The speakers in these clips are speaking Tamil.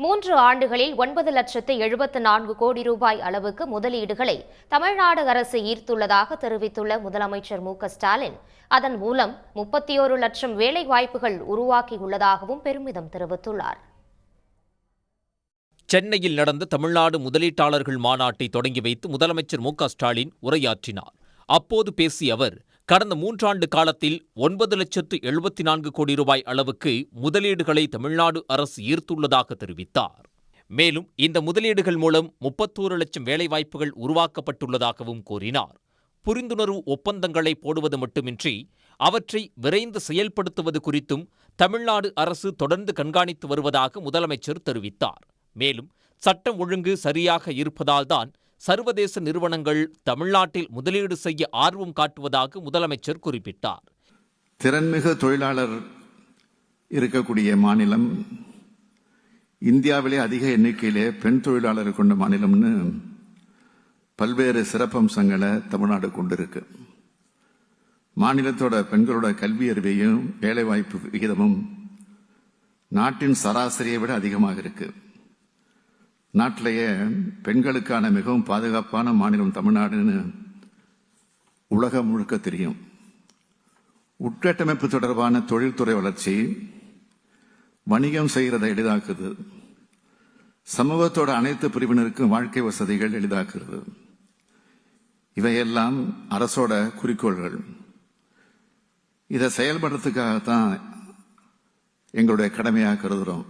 3 ஆண்டுகளில் 9,74 கோடி ரூபாய் அளவுக்கு முதலீடுகளை தமிழ்நாடு அரசு ஈர்த்துள்ளதாக தெரிவித்துள்ள முதலமைச்சர் மு.க.ஸ்டாலின், அதன் மூலம் 31 லட்சம் வேலை வாய்ப்புகள் உருவாக்கியுள்ளதாகவும் பெருமிதம் தெரிவித்துள்ளார். சென்னையில் நடந்த தமிழ்நாடு முதலீட்டாளர்கள் மாநாட்டை தொடங்கி வைத்து முதலமைச்சர் மு.க.ஸ்டாலின் உரையாற்றினார். அப்போது பேசிய அவர், கடந்த 3 ஆண்டு காலத்தில் 9,74 கோடி ரூபாய் அளவுக்கு முதலீடுகளை தமிழ்நாடு அரசு ஈர்த்துள்ளதாக தெரிவித்தார். மேலும் இந்த முதலீடுகள் மூலம் 31 லட்சம் வேலைவாய்ப்புகள் உருவாக்கப்பட்டுள்ளதாகவும் கூறினார். புரிந்துணர்வு ஒப்பந்தங்களை போடுவது மட்டுமின்றி அவற்றை விரைந்து செயல்படுத்துவது குறித்தும் தமிழ்நாடு அரசு தொடர்ந்து கண்காணித்து வருவதாக முதலமைச்சர் தெரிவித்தார். மேலும் சட்டம் ஒழுங்கு சரியாக இருப்பதால்தான் சர்வதேச நிறுவனங்கள் தமிழ்நாட்டில் முதலீடு செய்ய ஆர்வம் காட்டுவதாக முதலமைச்சர் குறிப்பிட்டார். திறன்மிகு தொழிலாளர் இருக்கக்கூடிய மாநிலம், இந்தியாவிலே அதிக எண்ணிக்கையிலே பெண் தொழிலாளர் கொண்ட மாநிலம்னு பல்வேறு சிறப்பம்சங்களை தமிழ்நாடு கொண்டிருக்கு. மாநிலத்தோட பெண்களோட கல்வி அறிவையும் வேலைவாய்ப்பு விகிதமும் நாட்டின் சராசரியை விட அதிகமாக இருக்கு. நாட்டிலேயே பெண்களுக்கான மிகவும் பாதுகாப்பான மாநிலம் தமிழ்நாடுன்னு உலகம் முழுக்க தெரியும். உட்கட்டமைப்பு தொடர்பான தொழில்துறை வளர்ச்சி வணிகம் செய்கிறதை எளிதாக்குது. சமூகத்தோட அனைத்து பிரிவினருக்கும் வாழ்க்கை வசதிகள் எளிதாக்குறது. இவையெல்லாம் அரசோட குறிக்கோள்கள். இதை செயல்படுறதுக்காகத்தான் எங்களுடைய கடமையாக கருதுகிறோம்.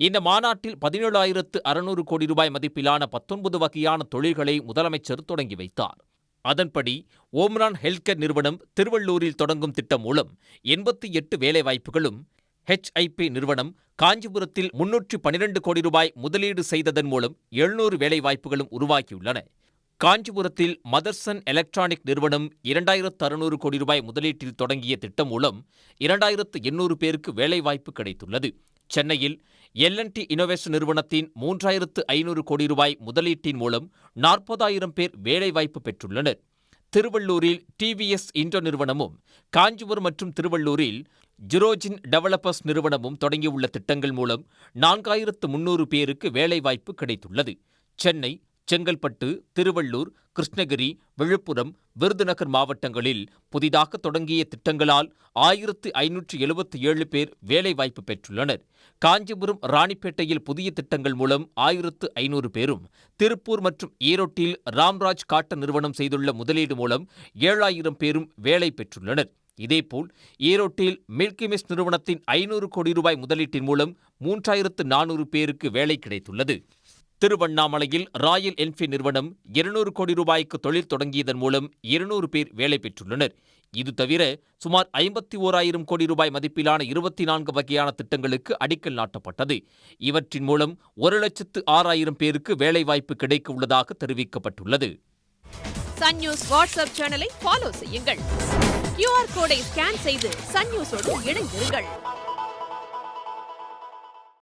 இந்த மாநாட்டில் 17,600 கோடி ரூபாய் மதிப்பிலான 19 வகையான தொழில்களை முதலமைச்சர் தொடங்கி வைத்தார். அதன்படி ஓம்ரான் ஹெல்த்கேர் நிறுவனம் திருவள்ளூரில் தொடங்கும் திட்டம் மூலம் 88 வேலைவாய்ப்புகளும், HIP நிறுவனம் காஞ்சிபுரத்தில் 312 கோடி ரூபாய் முதலீடு செய்ததன் மூலம் 700 வேலைவாய்ப்புகளும் உருவாக்கியுள்ளன. காஞ்சிபுரத்தில் மதர்சன் எலக்ட்ரானிக் நிறுவனம் 2,600 கோடி ரூபாய் முதலீட்டில் தொடங்கிய திட்டம் மூலம் 2,800 பேருக்கு வேலைவாய்ப்பு கிடைத்துள்ளது. சென்னையில் L&T இன்னோவேஷன் நிறுவனத்தின் 3,500 கோடி ரூபாய் முதலீட்டின் மூலம் 40,000 பேர் வேலைவாய்ப்பு பெற்றுள்ளனர். திருவள்ளூரில் TVS இண்டோ நிறுவனமும், காஞ்சிபுரம் மற்றும் திருவள்ளூரில் ஜிரோஜின் டெவலப்பர்ஸ் நிறுவனமும் தொடங்கியுள்ள திட்டங்கள் மூலம் 4,300 பேருக்கு வேலைவாய்ப்பு கிடைத்துள்ளது. சென்னை, செங்கல்பட்டு, திருவள்ளூர், கிருஷ்ணகிரி, விழுப்புரம், விருதுநகர் மாவட்டங்களில் புதிதாக தொடங்கிய திட்டங்களால் 1,577 பேர் வேலைவாய்ப்பு பெற்றுள்ளனர். காஞ்சிபுரம், ராணிப்பேட்டையில் புதிய திட்டங்கள் மூலம் 1,500 பேரும், திருப்பூர் மற்றும் ஈரோட்டில் ராம்ராஜ் காட்டன் நிறுவனம் செய்துள்ள முதலீடு மூலம் 7,000 பேரும் வேலை பெற்றுள்ளனர். இதேபோல் ஈரோட்டில் மில்கிமிஸ் நிறுவனத்தின் 500 கோடி ரூபாய் முதலீட்டின் மூலம் 3,400 பேருக்கு வேலை கிடைத்துள்ளது. திருவண்ணாமலையில் ராயல் என்ஃபீல்ட் நிறுவனம் 200 கோடி ரூபாய்க்கு தொழில் தொடங்கியதன் மூலம் 200 பேர் வேலை பெற்றுள்ளனர். இது தவிர சுமார் 51,000 கோடி ரூபாய் மதிப்பிலான 24 வகையான திட்டங்களுக்கு அடிக்கல் நாட்டப்பட்டது. இவற்றின் மூலம் 1,06,000 பேருக்கு வேலைவாய்ப்பு கிடைக்க உள்ளதாக தெரிவிக்கப்பட்டுள்ளது. சன் நியூஸ் வாட்ஸ்அப் சேனலை ஃபாலோ செய்யுங்கள். QR கோடை ஸ்கேன் செய்து சன் நியூஸோடு இணைந்திருங்கள்.